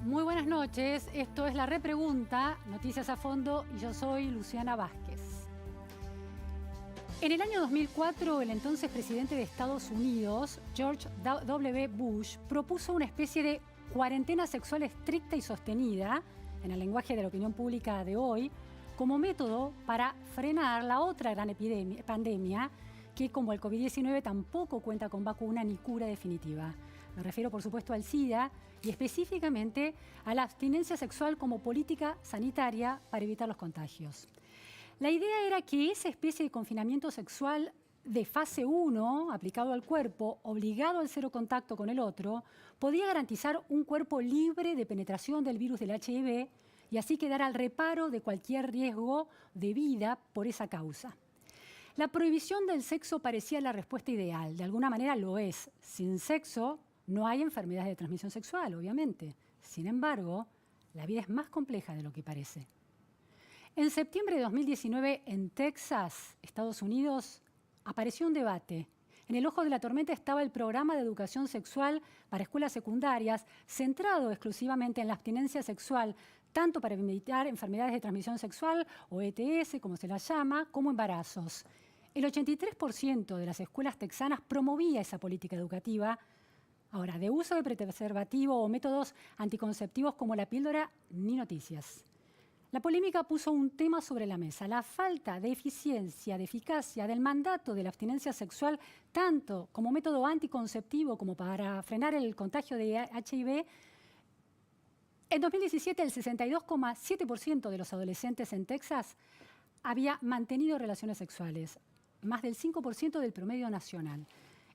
Muy buenas noches, esto es La Repregunta, Noticias a Fondo, y yo soy Luciana Vázquez. En el año 2004, el entonces presidente de Estados Unidos, George W. Bush, propuso una especie de cuarentena sexual estricta y sostenida, en el lenguaje de la opinión pública de hoy, como método para frenar la otra gran pandemia, que como el COVID-19 tampoco cuenta con vacuna ni cura definitiva. Me refiero, por supuesto, al SIDA y específicamente a la abstinencia sexual como política sanitaria para evitar los contagios. La idea era que esa especie de confinamiento sexual de fase 1, aplicado al cuerpo, obligado al cero contacto con el otro, podía garantizar un cuerpo libre de penetración del virus del HIV y así quedar al reparo de cualquier riesgo de vida por esa causa. La prohibición del sexo parecía la respuesta ideal, de alguna manera lo es. Sin sexo no hay enfermedades de transmisión sexual, obviamente. Sin embargo, la vida es más compleja de lo que parece. En septiembre de 2019, en Texas, Estados Unidos, apareció un debate. En el ojo de la tormenta estaba el programa de educación sexual para escuelas secundarias, centrado exclusivamente en la abstinencia sexual, tanto para evitar enfermedades de transmisión sexual, o ETS, como se las llama, como embarazos. El 83% de las escuelas texanas promovía esa política educativa. Ahora, de uso de preservativo o métodos anticonceptivos como la píldora, ni noticias. La polémica puso un tema sobre la mesa: la falta de eficiencia, de eficacia del mandato de la abstinencia sexual, tanto como método anticonceptivo como para frenar el contagio de HIV. En 2017, el 62,7% de los adolescentes en Texas había mantenido relaciones sexuales, más del 5% del promedio nacional.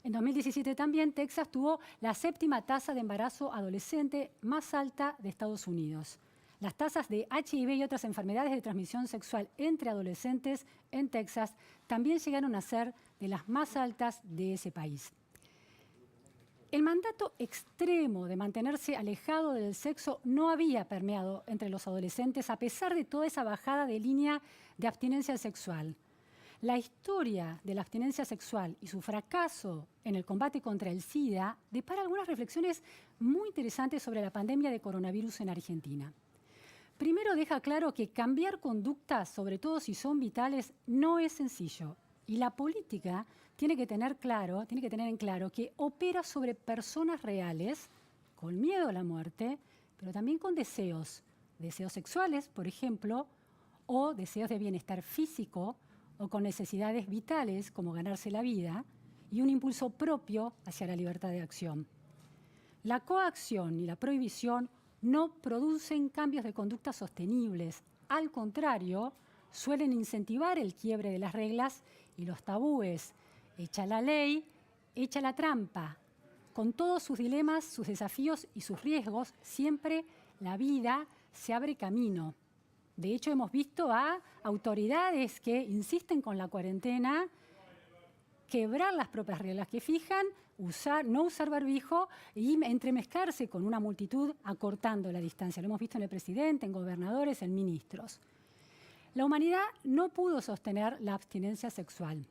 En 2017 también Texas tuvo la séptima tasa de embarazo adolescente más alta de Estados Unidos. Las tasas de HIV y otras enfermedades de transmisión sexual entre adolescentes en Texas también llegaron a ser de las más altas de ese país. El mandato extremo de mantenerse alejado del sexo no había permeado entre los adolescentes a pesar de toda esa bajada de línea de abstinencia sexual. La historia de la abstinencia sexual y su fracaso en el combate contra el SIDA depara algunas reflexiones muy interesantes sobre la pandemia de coronavirus en Argentina. Primero, deja claro que cambiar conductas, sobre todo si son vitales, no es sencillo. Y la política tiene que tener en claro que opera sobre personas reales, con miedo a la muerte, pero también con deseos sexuales, por ejemplo, o deseos de bienestar físico, o con necesidades vitales como ganarse la vida, y un impulso propio hacia la libertad de acción. La coacción y la prohibición no producen cambios de conducta sostenibles. Al contrario, suelen incentivar el quiebre de las reglas y los tabúes. Hecha la ley, hecha la trampa. Con todos sus dilemas, sus desafíos y sus riesgos, siempre la vida se abre camino. De hecho, hemos visto a autoridades que insisten con la cuarentena quebrar las propias reglas que fijan, no usar barbijo y entremezclarse con una multitud acortando la distancia. Lo hemos visto en el presidente, en gobernadores, en ministros. La humanidad no pudo sostener la abstinencia sexual.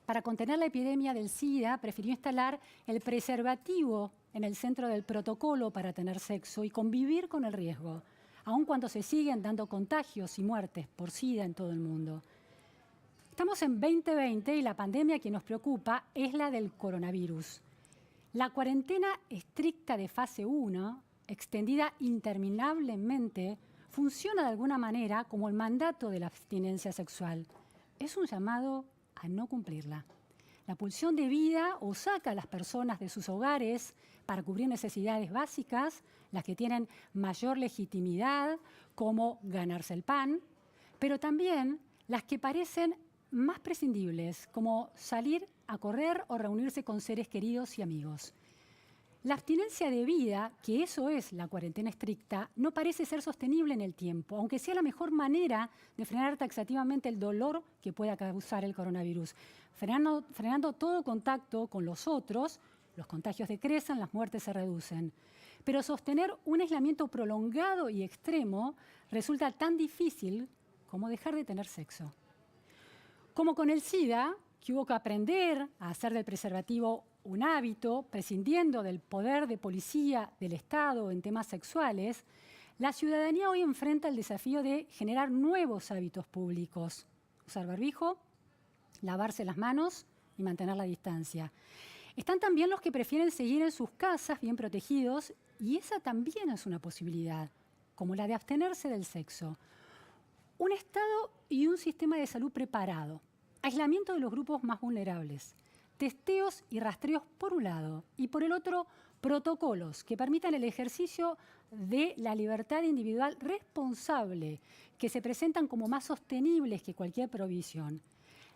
Para contener la epidemia del SIDA, prefirió instalar el preservativo en el centro del protocolo para tener sexo y convivir con el riesgo, aun cuando se siguen dando contagios y muertes por SIDA en todo el mundo. Estamos en 2020 y la pandemia que nos preocupa es la del coronavirus. La cuarentena estricta de fase 1, extendida interminablemente, funciona de alguna manera como el mandato de la abstinencia sexual. Es un llamado a no cumplirla. La pulsión de vida o saca a las personas de sus hogares para cubrir necesidades básicas, las que tienen mayor legitimidad, como ganarse el pan, pero también las que parecen más prescindibles, como salir a correr o reunirse con seres queridos y amigos. La abstinencia de vida, que eso es la cuarentena estricta, no parece ser sostenible en el tiempo, aunque sea la mejor manera de frenar taxativamente el dolor que pueda causar el coronavirus. Frenando todo contacto con los otros, los contagios decrecen, las muertes se reducen. Pero sostener un aislamiento prolongado y extremo resulta tan difícil como dejar de tener sexo. Como con el SIDA, que hubo que aprender a hacer del preservativo un hábito, prescindiendo del poder de policía del Estado en temas sexuales, la ciudadanía hoy enfrenta el desafío de generar nuevos hábitos públicos. Usar barbijo, lavarse las manos y mantener la distancia. Están también los que prefieren seguir en sus casas bien protegidos, y esa también es una posibilidad, como la de abstenerse del sexo. Un Estado y un sistema de salud preparado, aislamiento de los grupos más vulnerables, testeos y rastreos por un lado, y por el otro, protocolos que permitan el ejercicio de la libertad individual responsable, que se presentan como más sostenibles que cualquier provisión.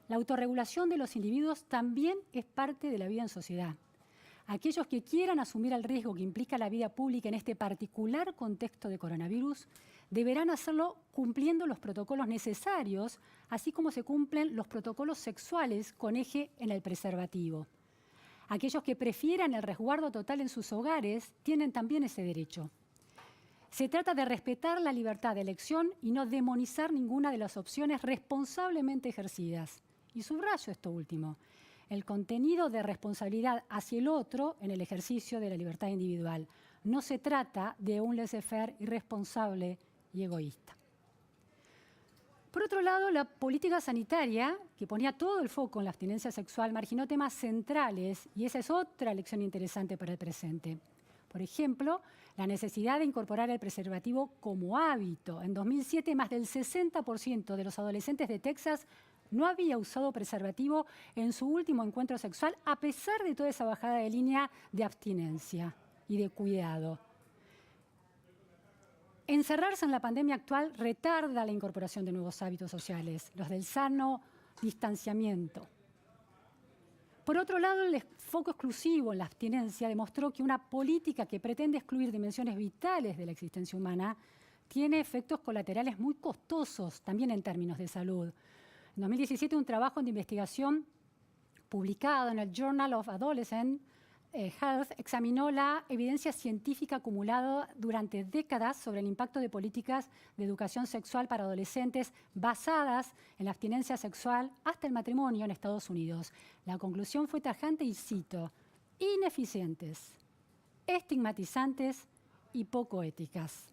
La autorregulación de los individuos también es parte de la vida en sociedad. Aquellos que quieran asumir el riesgo que implica la vida pública en este particular contexto de coronavirus deberán hacerlo cumpliendo los protocolos necesarios, así como se cumplen los protocolos sexuales con eje en el preservativo. Aquellos que prefieran el resguardo total en sus hogares tienen también ese derecho. Se trata de respetar la libertad de elección y no demonizar ninguna de las opciones responsablemente ejercidas. Y subrayo esto último, el contenido de responsabilidad hacia el otro en el ejercicio de la libertad individual. No se trata de un laissez-faire irresponsable y egoísta. Por otro lado, la política sanitaria, que ponía todo el foco en la abstinencia sexual, marginó temas centrales, y esa es otra lección interesante para el presente. Por ejemplo, la necesidad de incorporar el preservativo como hábito. En 2007, más del 60% de los adolescentes de Texas no había usado preservativo en su último encuentro sexual, a pesar de toda esa bajada de línea de abstinencia y de cuidado. Encerrarse en la pandemia actual retarda la incorporación de nuevos hábitos sociales, los del sano distanciamiento. Por otro lado, el foco exclusivo en la abstinencia demostró que una política que pretende excluir dimensiones vitales de la existencia humana tiene efectos colaterales muy costosos, también en términos de salud. En 2017, un trabajo de investigación publicado en el Journal of Adolescent Health examinó la evidencia científica acumulada durante décadas sobre el impacto de políticas de educación sexual para adolescentes basadas en la abstinencia sexual hasta el matrimonio en Estados Unidos. La conclusión fue tajante y cito: ineficientes, estigmatizantes y poco éticas.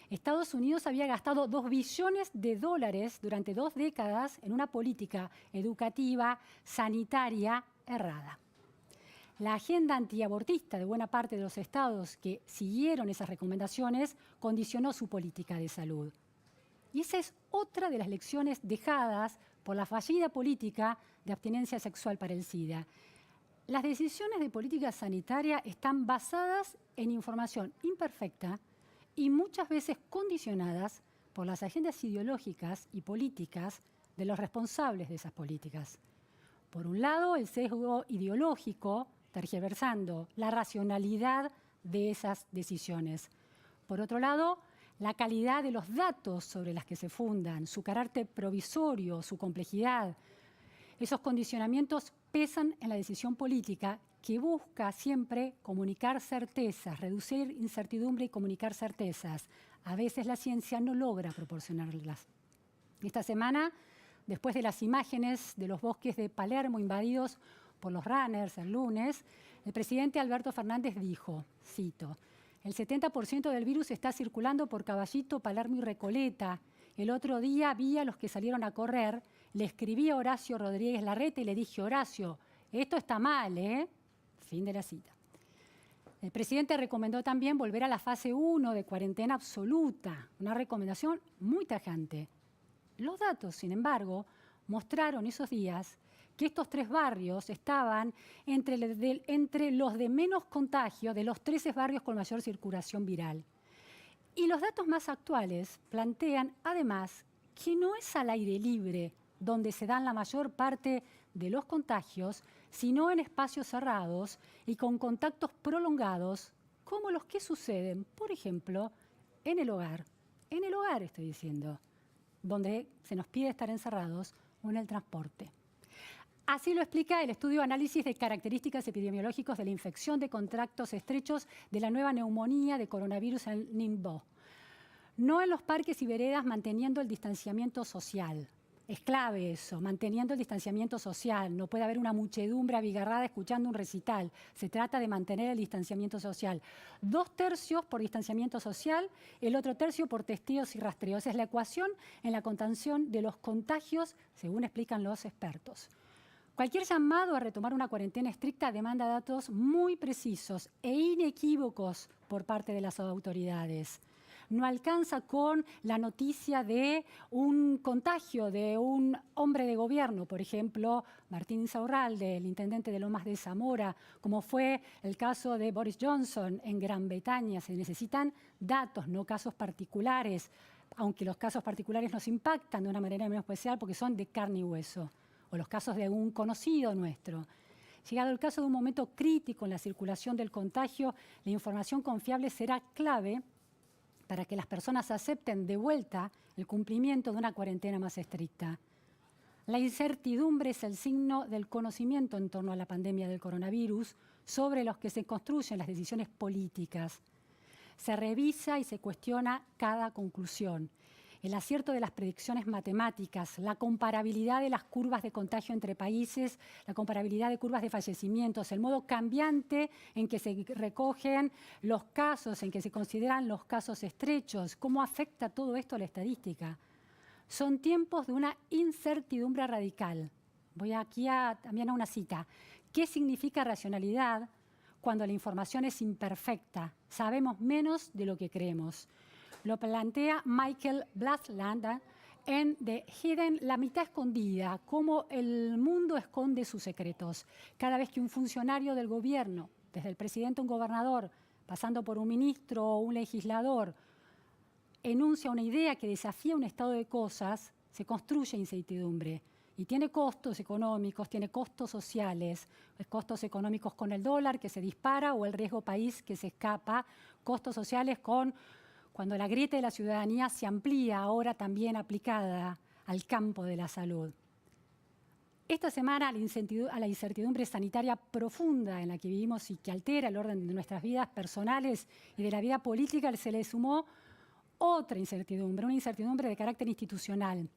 Estados Unidos había gastado $2 billones durante 2 décadas en una política educativa, sanitaria errada. La agenda antiabortista de buena parte de los estados que siguieron esas recomendaciones condicionó su política de salud. Y esa es otra de las lecciones dejadas por la fallida política de abstinencia sexual para el SIDA. Las decisiones de política sanitaria están basadas en información imperfecta y muchas veces condicionadas por las agendas ideológicas y políticas de los responsables de esas políticas. Por un lado, el sesgo ideológico, tergiversando la racionalidad de esas decisiones. Por otro lado, la calidad de los datos sobre las que se fundan, su carácter provisorio, su complejidad. Esos condicionamientos pesan en la decisión política, que busca siempre comunicar certezas, reducir incertidumbre y comunicar certezas. A veces la ciencia no logra proporcionarlas. Esta semana, después de las imágenes de los bosques de Palermo invadidos por los runners el lunes, el presidente Alberto Fernández dijo, cito: el 70% del virus está circulando por Caballito, Palermo y Recoleta. El otro día vi a los que salieron a correr, le escribí a Horacio Rodríguez Larreta y le dije: Horacio, esto está mal, ¿eh? Fin de la cita. El presidente recomendó también volver a la fase 1 de cuarentena absoluta, una recomendación muy tajante. Los datos, sin embargo, mostraron esos días que estos 3 barrios estaban entre los de menos contagio de los 13 barrios con mayor circulación viral. Y los datos más actuales plantean, además, que no es al aire libre donde se dan la mayor parte de los contagios, sino en espacios cerrados y con contactos prolongados, como los que suceden, por ejemplo, en el hogar. En el hogar, estoy diciendo, donde se nos pide estar encerrados, o en el transporte. Así lo explica el estudio Análisis de Características Epidemiológicas de la Infección de Contactos Estrechos de la Nueva Neumonía de Coronavirus en NIMBO. No en los parques y veredas manteniendo el distanciamiento social. Es clave eso, manteniendo el distanciamiento social. No puede haber una muchedumbre abigarrada escuchando un recital. Se trata de mantener el distanciamiento social. 2/3 por distanciamiento social, el otro tercio por testeos y rastreos. Esa es la ecuación en la contención de los contagios, según explican los expertos. Cualquier llamado a retomar una cuarentena estricta demanda datos muy precisos e inequívocos por parte de las autoridades. No alcanza con la noticia de un contagio de un hombre de gobierno, por ejemplo, Martín Insaurralde, el intendente de Lomas de Zamora, como fue el caso de Boris Johnson en Gran Bretaña. Se necesitan datos, no casos particulares, aunque los casos particulares nos impactan de una manera menos especial porque son de carne y hueso, o los casos de un conocido nuestro. Llegado el caso de un momento crítico en la circulación del contagio, la información confiable será clave para que las personas acepten de vuelta el cumplimiento de una cuarentena más estricta. La incertidumbre es el signo del conocimiento en torno a la pandemia del coronavirus, sobre los que se construyen las decisiones políticas. Se revisa y se cuestiona cada conclusión. El acierto de las predicciones matemáticas, la comparabilidad de las curvas de contagio entre países, la comparabilidad de curvas de fallecimientos, el modo cambiante en que se recogen los casos, en que se consideran los casos estrechos, cómo afecta todo esto a la estadística. Son tiempos de una incertidumbre radical. Voy aquí también a una cita. ¿Qué significa racionalidad cuando la información es imperfecta? Sabemos menos de lo que creemos. Lo plantea Michael Blasland en The Hidden, la mitad escondida, cómo el mundo esconde sus secretos. Cada vez que un funcionario del gobierno, desde el presidente a un gobernador, pasando por un ministro o un legislador, enuncia una idea que desafía un estado de cosas, se construye incertidumbre. Y tiene costos económicos, tiene costos sociales, costos económicos con el dólar que se dispara o el riesgo país que se escapa, costos sociales con cuando la grieta de la ciudadanía se amplía, ahora también aplicada al campo de la salud. Esta semana, a la incertidumbre sanitaria profunda en la que vivimos y que altera el orden de nuestras vidas personales y de la vida política, se le sumó otra incertidumbre, una incertidumbre de carácter institucional.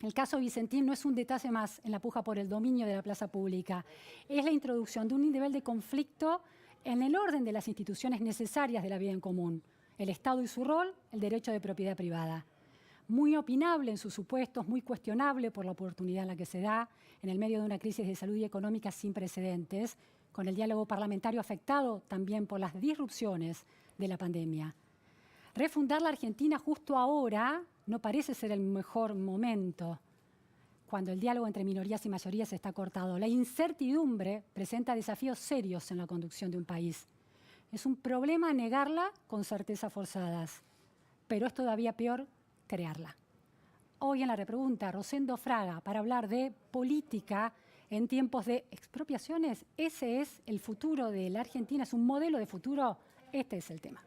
El caso Vicentín no es un detalle más en la puja por el dominio de la plaza pública. Es la introducción de un nivel de conflicto en el orden de las instituciones necesarias de la vida en común. El Estado y su rol, el derecho de propiedad privada. Muy opinable en sus supuestos, muy cuestionable por la oportunidad en la que se da, en el medio de una crisis de salud y económica sin precedentes, con el diálogo parlamentario afectado también por las disrupciones de la pandemia. Refundar la Argentina justo ahora no parece ser el mejor momento, cuando el diálogo entre minorías y mayorías está cortado. La incertidumbre presenta desafíos serios en la conducción de un país. Es un problema negarla con certezas forzadas, pero es todavía peor crearla. Hoy en la repregunta, Rosendo Fraga, para hablar de política en tiempos de expropiaciones. Ese es el futuro de la Argentina, es un modelo de futuro. Este es el tema.